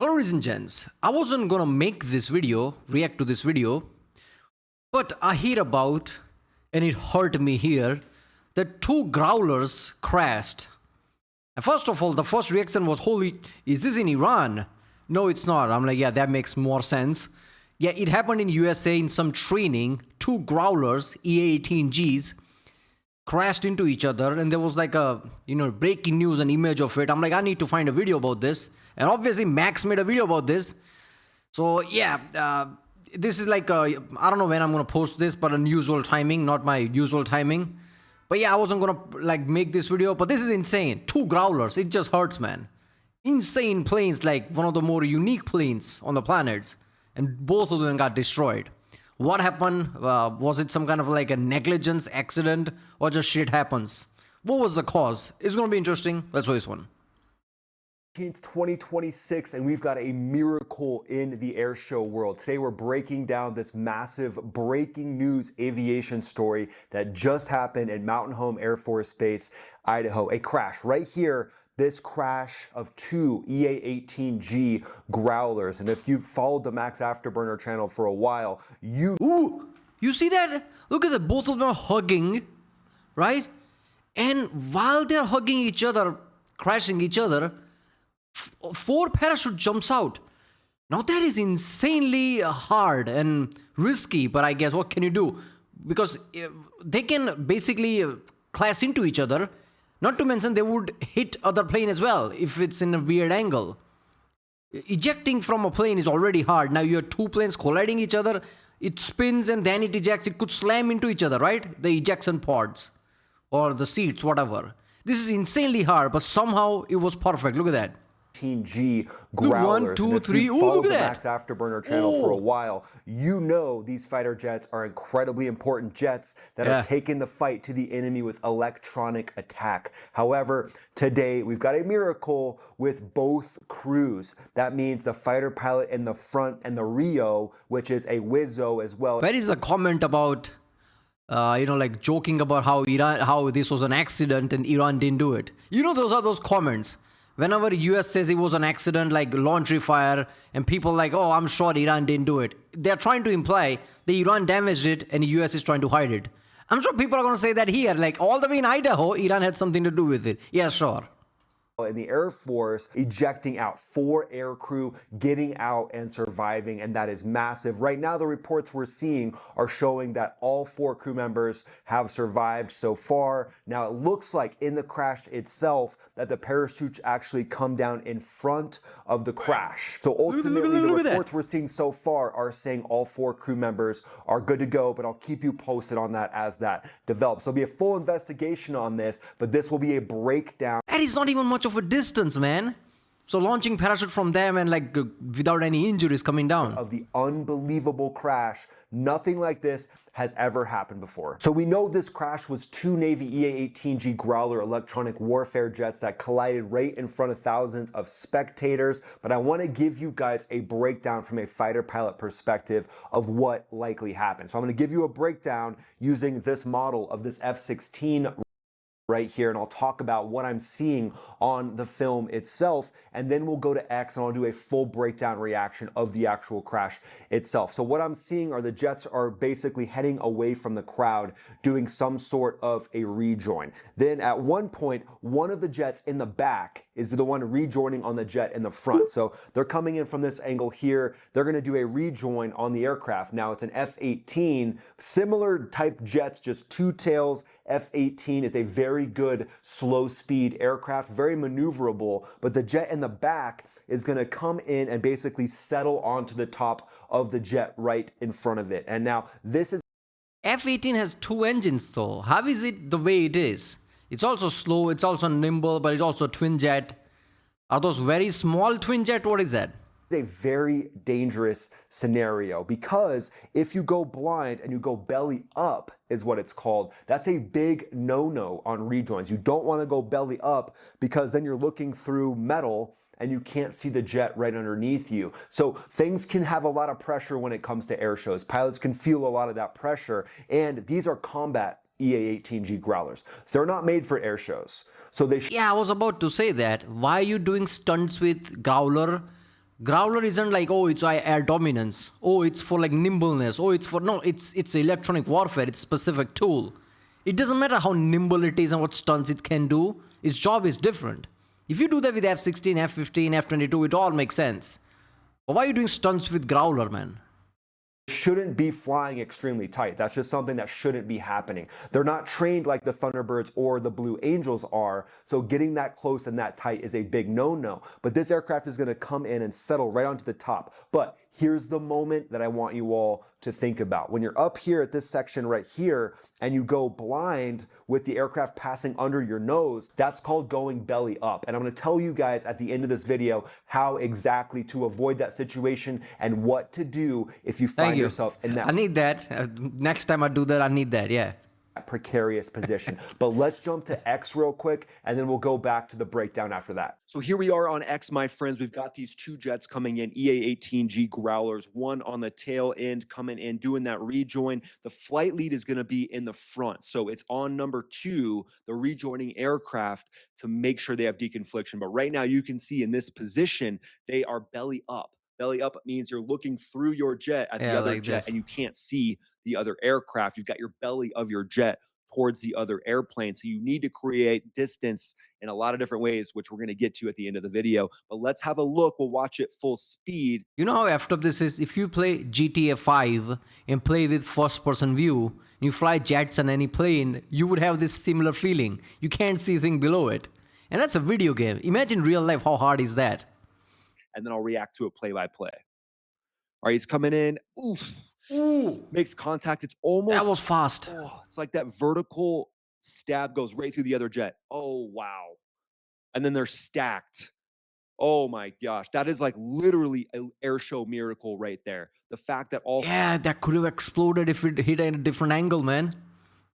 Hello, ladies and gents. I wasn't gonna make this video, react to this video, but I hear about, and it hurt me here, that 2 growlers crashed. And first of all, the first reaction was, holy, is this in Iran? No, it's not. I'm like, yeah, that makes more sense. Yeah, it happened in USA in some training. 2 growlers, EA-18Gs, crashed into each other, and there was like a, breaking news, an image of it. I'm like, I need to find a video about this. And obviously, Max made a video about this. So, yeah, this is like, I don't know when I'm going to post this, but unusual timing, not my usual timing. But yeah, I wasn't going to like make this video, but this is insane. 2 growlers, it just hurts, man. Insane planes, like one of the more unique planes on the planets. And both of them got destroyed. What happened? Was it some kind of like a negligence accident or just shit happens? What was the cause? It's going to be interesting. Let's watch this one. 2026, and we've got a miracle in the air show world. Today we're breaking down this massive breaking news aviation story that just happened at Mountain Home Air Force Base, Idaho. A crash right here. This crash of 2 EA-18G Growlers. And if you've followed the Max Afterburner channel for a while, Ooh, you see that? Look at that, both of them are hugging, right? And while they're hugging each other, crashing each other, 4 parachute jumps out. Now that is insanely hard and risky, but I guess what can you do? Because they can basically clash into each other. Not to mention they would hit other plane as well if it's in a weird angle. Ejecting from a plane is already hard. Now you have 2 planes colliding each other. It spins and then it ejects. It could slam into each other, right? The ejection pods or the seats, whatever. This is insanely hard, but somehow it was perfect. Look at that. 18G Growlers. 1, 2, 3. Ooh, look at that. Max Afterburner channel for a while, you know these fighter jets are incredibly important jets that are taking the fight to the enemy with electronic attack. However, today we've got a miracle with both crews. That means the fighter pilot in the front and the Rio, which is a Wizzo as well. Where is the comment about, like joking about how this was an accident and Iran didn't do it? Those are those comments. Whenever US says it was an accident, like laundry fire, and people like, oh, I'm sure Iran didn't do it. They're trying to imply that Iran damaged it and the US is trying to hide it. I'm sure people are going to say that here, like all the way in Idaho, Iran had something to do with it. Yeah, sure. In the Air Force, ejecting out 4 air crew, getting out and surviving, and that is massive. Right now, the reports we're seeing are showing that all 4 crew members have survived so far. Now, it looks like in the crash itself that the parachutes actually come down in front of the crash. So ultimately, the reports we're seeing so far are saying all 4 crew members are good to go, but I'll keep you posted on that as that develops. There'll be a full investigation on this, but this will be a breakdown. That is not even much of a distance, man. So launching parachute from them and like without any injuries coming down. Of the unbelievable crash, nothing like this has ever happened before. So we know this crash was 2 Navy EA-18G Growler electronic warfare jets that collided right in front of thousands of spectators. But I want to give you guys a breakdown from a fighter pilot perspective of what likely happened. So I'm going to give you a breakdown using this model of this F-16 right here, and I'll talk about what I'm seeing on the film itself, and then we'll go to X and I'll do a full breakdown reaction of the actual crash itself. So what I'm seeing are the jets are basically heading away from the crowd, doing some sort of a rejoin. Then at one point, one of the jets in the back is the one rejoining on the jet in the front. So they're coming in from this angle here. They're going to do a rejoin on the aircraft. Now it's an F-18, similar type jets, just 2 tails. F-18 is a very good slow speed aircraft, very maneuverable, but the jet in the back is going to come in and basically settle onto the top of the jet right in front of it. And now this is F-18 has 2 engines though. How is it the way it is? It's also slow, it's also nimble, but it's also twin jet. Are those very small twin jet? What is that? a very dangerous scenario because if you go blind and you go belly up is what it's called, that's a big no-no on rejoins. You don't want to go belly up because then you're looking through metal and you can't see the jet right underneath you. So things can have a lot of pressure when it comes to air shows. Pilots can feel a lot of that pressure, and these are combat EA-18G Growlers. They're not made for air shows. So they yeah, I was about to say that. Why are you doing stunts with Growler Growler isn't like, oh, it's air dominance. Oh, it's for like nimbleness. Oh, it's for no, it's electronic warfare. It's specific tool. It doesn't matter how nimble it is and what stunts it can do. Its job is different. If you do that with F-16, F-15, F-22, it all makes sense. But why are you doing stunts with Growler, man? Shouldn't be flying extremely tight. That's just something that shouldn't be happening. They're not trained like the Thunderbirds or the Blue Angels are, so getting that close and that tight is a big no-no. But this aircraft is going to come in and settle right onto the top. But here's the moment that I want you all to think about. When you're up here at this section right here and you go blind with the aircraft passing under your nose, that's called going belly up. And I'm going to tell you guys at the end of this video how exactly to avoid that situation and what to do if you find yourself in that. I need that. Next time I do that, I need that. Yeah. Precarious position. But let's jump to X real quick and then we'll go back to the breakdown after that. So here we are on X, my friends. We've got these two jets coming in, EA-18G Growlers, one on the tail end coming in, doing that rejoin. The flight lead is going to be in the front. So it's on number 2, the rejoining aircraft, to make sure they have deconfliction. But right now you can see in this position, they are belly up. Belly up means you're looking through your jet at the other jet and you can't see the other aircraft. You've got your belly of your jet towards the other airplane. So you need to create distance in a lot of different ways, which we're going to get to at the end of the video. But let's have a look. We'll watch it full speed. You know how effed up this is? If you play GTA 5 and play with first person view, and you fly jets on any plane, you would have this similar feeling. You can't see thing below it. And that's a video game. Imagine real life, how hard is that? And then I'll react to it play by play. All right, he's coming in. Oof. Ooh. Makes contact. It's almost. That was fast. Oh, it's like that vertical stab goes right through the other jet. Oh, wow. And then they're stacked. Oh my gosh. That is like literally an air show miracle right there. The fact that all. Yeah, that could have exploded if it hit at a different angle, man.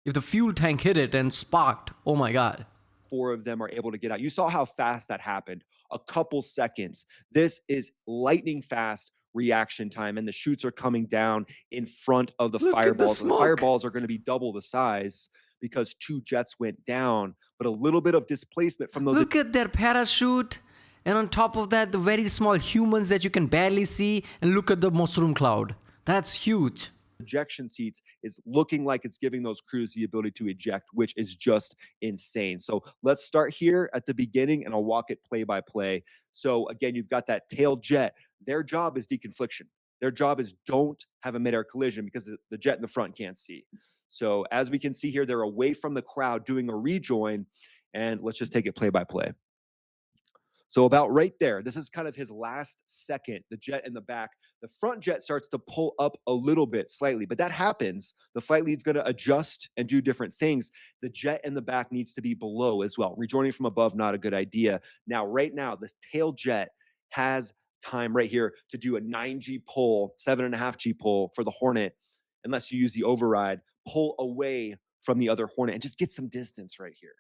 If the fuel tank hit it and sparked. Oh my God. 4 of them are able to get out. You saw how fast that happened. A couple seconds. This is lightning fast reaction time, and the chutes are coming down in front of the fireballs. The fireballs are going to be double the size because 2 jets went down, but a little bit of displacement from those. Look at their parachute, and on top of that, the very small humans that you can barely see, and look at the mushroom cloud. That's huge. Ejection seats is looking like it's giving those crews the ability to eject, which is just insane. So let's start here at the beginning and I'll walk it play by play. So again, you've got that tail jet. Their job is deconfliction. Their job is don't have a midair collision because the jet in the front can't see. So as we can see here, they're away from the crowd doing a rejoin, and let's just take it play by play. So about right there, this is kind of his last second, the jet in the back. The front jet starts to pull up a little bit slightly, but that happens. The flight lead's going to adjust and do different things. The jet in the back needs to be below as well. Rejoining from above, not a good idea. Now, right now, this tail jet has time right here to do a 9G pull, 7.5G pull for the Hornet, unless you use the override, pull away from the other Hornet and just get some distance right here.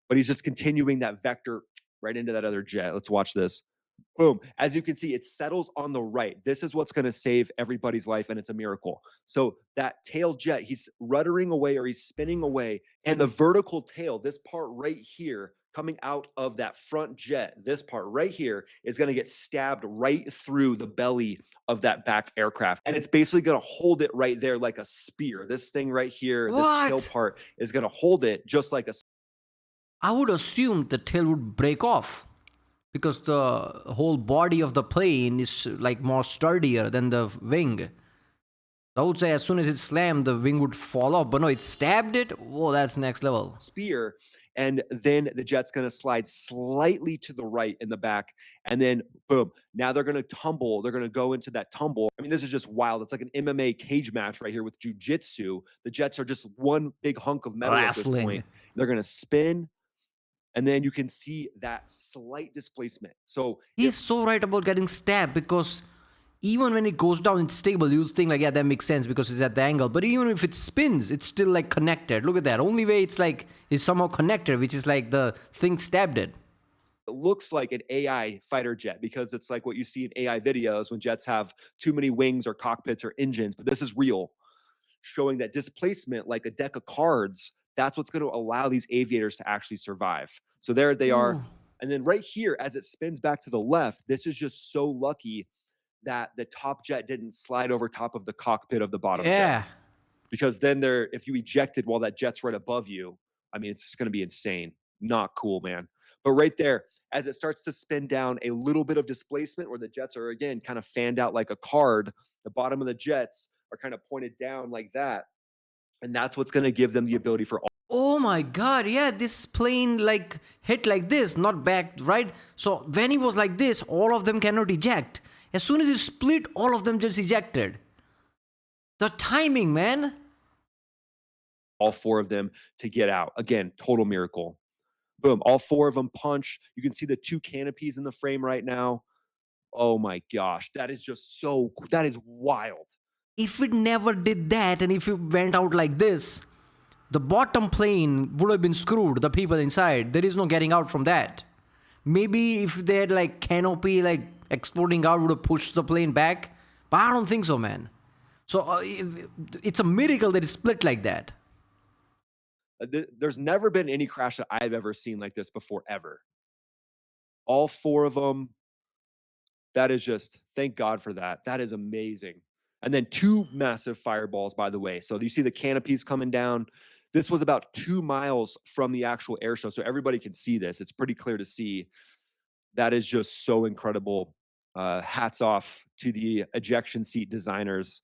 But he's just continuing that vector right into that other jet. Let's watch this. Boom. As you can see, it settles on the right. This is what's going to save everybody's life, and it's a miracle. So that tail jet, he's ruddering away or he's spinning away, and the vertical tail, this part right here, coming out of that front jet, this part right here is going to get stabbed right through the belly of that back aircraft. And it's basically going to hold it right there like a spear. This thing right here, this tail part is going to hold it just like a. I would assume the tail would break off because the whole body of the plane is like more sturdier than the wing. I would say as soon as it slammed, the wing would fall off. But no, it stabbed it. Whoa, that's next level. Spear. And then the jet's going to slide slightly to the right in the back. And then, boom, now they're going to tumble. They're going to go into that tumble. I mean, this is just wild. It's like an MMA cage match right here with jiu-jitsu. The jets are just one big hunk of metal at this point. They're going to spin. And then you can see that slight displacement. So he's so right about getting stabbed, because even when it goes down, it's stable. You think like, yeah, that makes sense because it's at the angle. But even if it spins, it's still like connected. Look at that. Only way it's like is somehow connected, which is like the thing stabbed it. It looks like an AI fighter jet because it's like what you see in AI videos when jets have too many wings or cockpits or engines. But this is real, showing that displacement, like a deck of cards, that's what's going to allow these aviators to actually survive. So there they are. And then right here, as it spins back to the left, this is just so lucky that the top jet didn't slide over top of the cockpit of the bottom jet. Yeah. Because then if you ejected while that jet's right above you, I mean, it's just going to be insane. Not cool, man. But right there, as it starts to spin down, a little bit of displacement where the jets are, again, kind of fanned out like a card. The bottom of the jets are kind of pointed down like that. And that's what's going to give them the ability for Oh my God, yeah, this plane like hit like this, not back, right? So when he was like this, all of them cannot eject. As soon as he split, all of them just ejected. The timing, man. all 4 of them to get out. Again, total miracle. Boom, all 4 of them punch. You can see the 2 canopies in the frame right now. Oh my gosh, that is just that is wild. If it never did that and if it went out like this, the bottom plane would have been screwed, the people inside. There is no getting out from that. Maybe if they had like canopy like exploding out would have pushed the plane back, but I don't think so, man. So it's a miracle that it split like that. There's never been any crash that I've ever seen like this before, ever. All 4 of them. That is just, thank God for that. That is amazing. And then 2 massive fireballs, by the way. So you see the canopies coming down. This was about 2 miles from the actual air show, so everybody can see this. It's pretty clear to see. That is just so incredible. Hats off to the ejection seat designers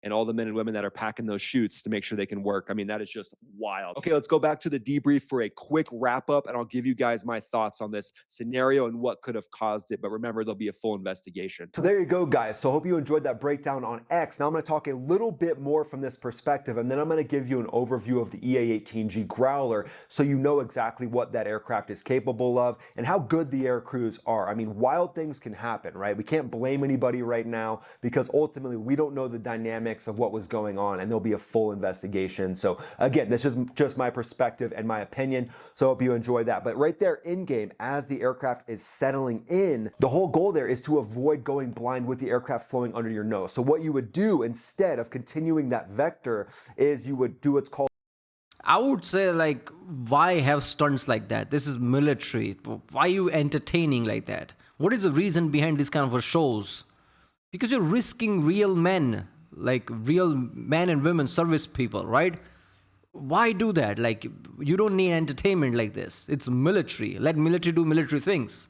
and all the men and women that are packing those chutes to make sure they can work. I mean, that is just wild. Okay, let's go back to the debrief for a quick wrap up, and I'll give you guys my thoughts on this scenario and what could have caused it. But remember, there'll be a full investigation. So there you go, guys. So I hope you enjoyed that breakdown on X. Now I'm going to talk a little bit more from this perspective, and then I'm going to give you an overview of the EA-18G Growler so you know exactly what that aircraft is capable of and how good the air crews are. I mean, wild things can happen, right? We can't blame anybody right now because ultimately we don't know the dynamics of what was going on, and there'll be a full investigation. So again, this is just my perspective and my opinion, so I hope you enjoy that. But right there in game, as the aircraft is settling in, the whole goal there is to avoid going blind with the aircraft flowing under your nose. So what you would do instead of continuing that vector is you would do what's called, I would say, like, why have stunts like that? This is military. Why are you entertaining like that? What is the reason behind these kind of shows? Because you're risking real men, like real men and women, service people, right? Why do that? Like, you don't need entertainment like this. It's military. Let military do military things.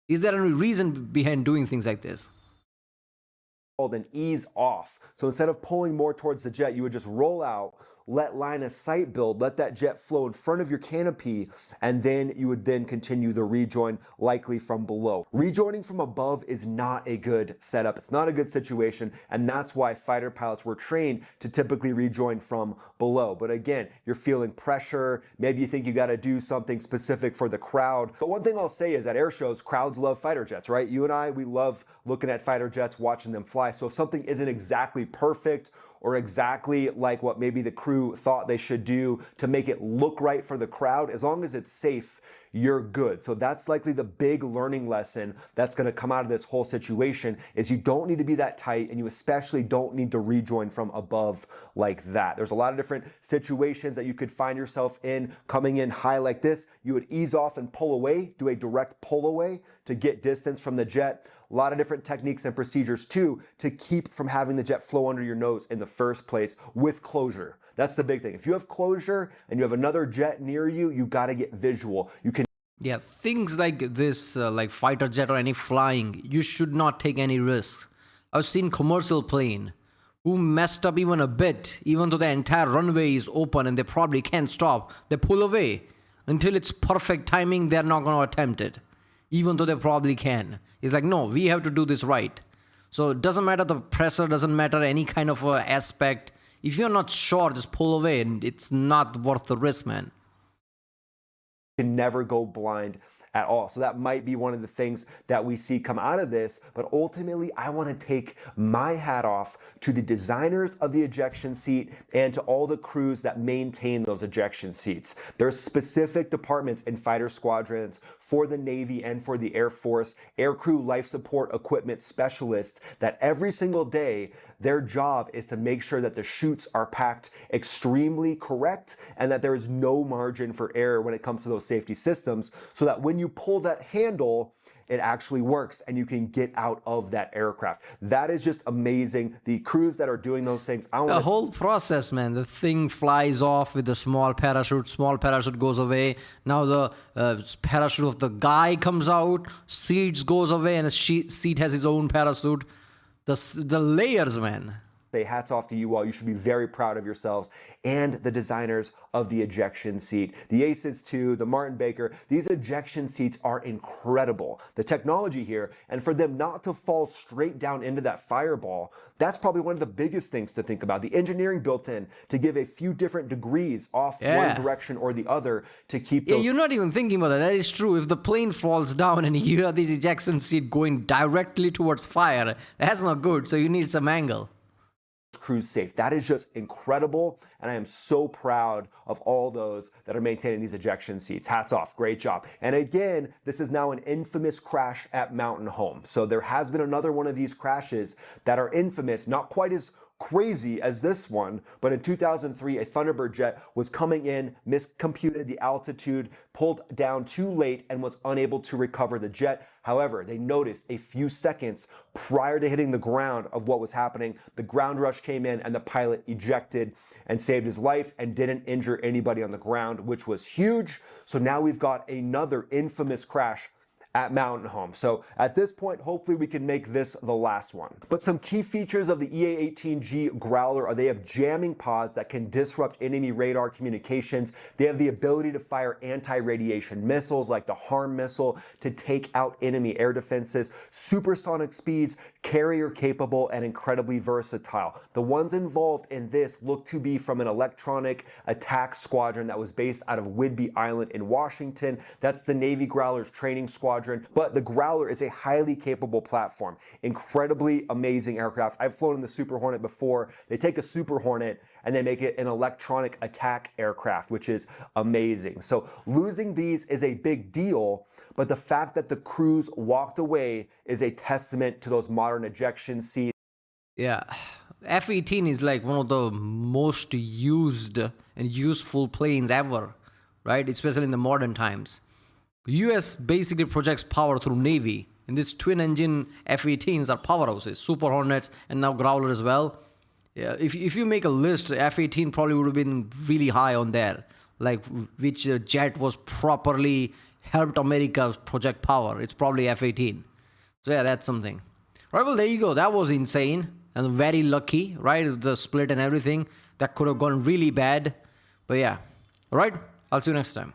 Is there any reason behind doing things like this? an ease off. So instead of pulling more towards the jet, you would just roll out, let line of sight build, let that jet flow in front of your canopy, and then you would then continue the rejoin, likely from below. Rejoining from above is not a good setup. It's not a good situation, and that's why fighter pilots were trained to typically rejoin from below. But again, you're feeling pressure, maybe you think you gotta do something specific for the crowd. But one thing I'll say is at air shows, crowds love fighter jets, right? You and I, we love looking at fighter jets, watching them fly. So if something isn't exactly perfect or exactly like what maybe the crew thought they should do to make it look right for the crowd, as long as it's safe, you're good. So that's likely the big learning lesson that's going to come out of this whole situation, is you don't need to be that tight, and you especially don't need to rejoin from above like that. There's a lot of different situations that you could find yourself in. Coming in high like this, you would ease off and pull away, do a direct pull away to get distance from the jet. A lot of different techniques and procedures too to keep from having the jet flow under your nose in the first place with closure. That's the big thing. If you have closure and you have another jet near you, you got to get visual. You can Yeah, things like this, like fighter jet or any flying, you should not take any risks. I've seen commercial plane who messed up even a bit, even though the entire runway is open and they probably can't stop. They pull away until it's perfect timing. They're not going to attempt it, even though they probably can. It's like, no, we have to do this right. So it doesn't matter the pressure, doesn't matter any kind of aspect. If you're not sure, just pull away, and it's not worth the risk, man. Can never go blind at all. So that might be one of the things that we see come out of this. But ultimately, I want to take my hat off to the designers of the ejection seat and to all the crews that maintain those ejection seats. There's specific departments in fighter squadrons for the Navy and for the Air Force, aircrew life support equipment specialists, that every single day their job is to make sure that the chutes are packed extremely correct and that there is no margin for error when it comes to those safety systems, so that when you you pull that handle, it actually works and you can get out of that aircraft. That is just amazing. The crews that are doing those things, The whole process, man. The thing flies off with a small parachute goes away. Now the parachute of the guy comes out, seat goes away, and a seat has his own parachute. The layers, man. Say hats off to you all. You should be very proud of yourselves and the designers of the ejection seat. The Aces 2, the Martin Baker, these ejection seats are incredible. The technology here, and for them not to fall straight down into that fireball, that's probably one of the biggest things to think about. The engineering built in to give a few different degrees off one direction or the other to keep those. Yeah, you're not even thinking about that. That is true. If the plane falls down and you have this ejection seat going directly towards fire, that's not good. So you need some angle. Crews safe. That is just incredible, and I am so proud of all those that are maintaining these ejection seats. Hats off, great job. And again, this is now an infamous crash at Mountain Home. So there has been another one of these crashes that are infamous, not quite as crazy as this one, but in 2003, a Thunderbird jet was coming in, miscomputed the altitude, pulled down too late, and was unable to recover the jet. However, they noticed a few seconds prior to hitting the ground of what was happening. The ground rush came in and the pilot ejected and saved his life and didn't injure anybody on the ground, which was huge. So now we've got another infamous crash at Mountain Home. So at this point, hopefully we can make this the last one. But some key features of the EA-18G Growler are they have jamming pods that can disrupt enemy radar communications. They have the ability to fire anti-radiation missiles like the HARM missile to take out enemy air defenses, supersonic speeds, carrier capable, and incredibly versatile. The ones involved in this look to be from an electronic attack squadron that was based out of Whidbey Island in Washington. That's the Navy Growler's training squadron. But the Growler is a highly capable platform. Incredibly amazing aircraft. I've flown in the Super Hornet before. They take a Super Hornet and they make it an electronic attack aircraft, which is amazing. So losing these is a big deal, but the fact that the crews walked away is a testament to those modern ejection seats. Yeah, F-18 is like one of the most used and useful planes ever, right? Especially in the modern times. US basically projects power through Navy, and these twin-engine F-18s are powerhouses, Super Hornets, and now Growler as well. Yeah, if you make a list, F-18 probably would have been really high on there, like which jet was properly helped America project power. It's probably F-18. So yeah, that's something. Right, well, there you go. That was insane and very lucky, right? The split and everything. That could have gone really bad. But yeah, all right, I'll see you next time.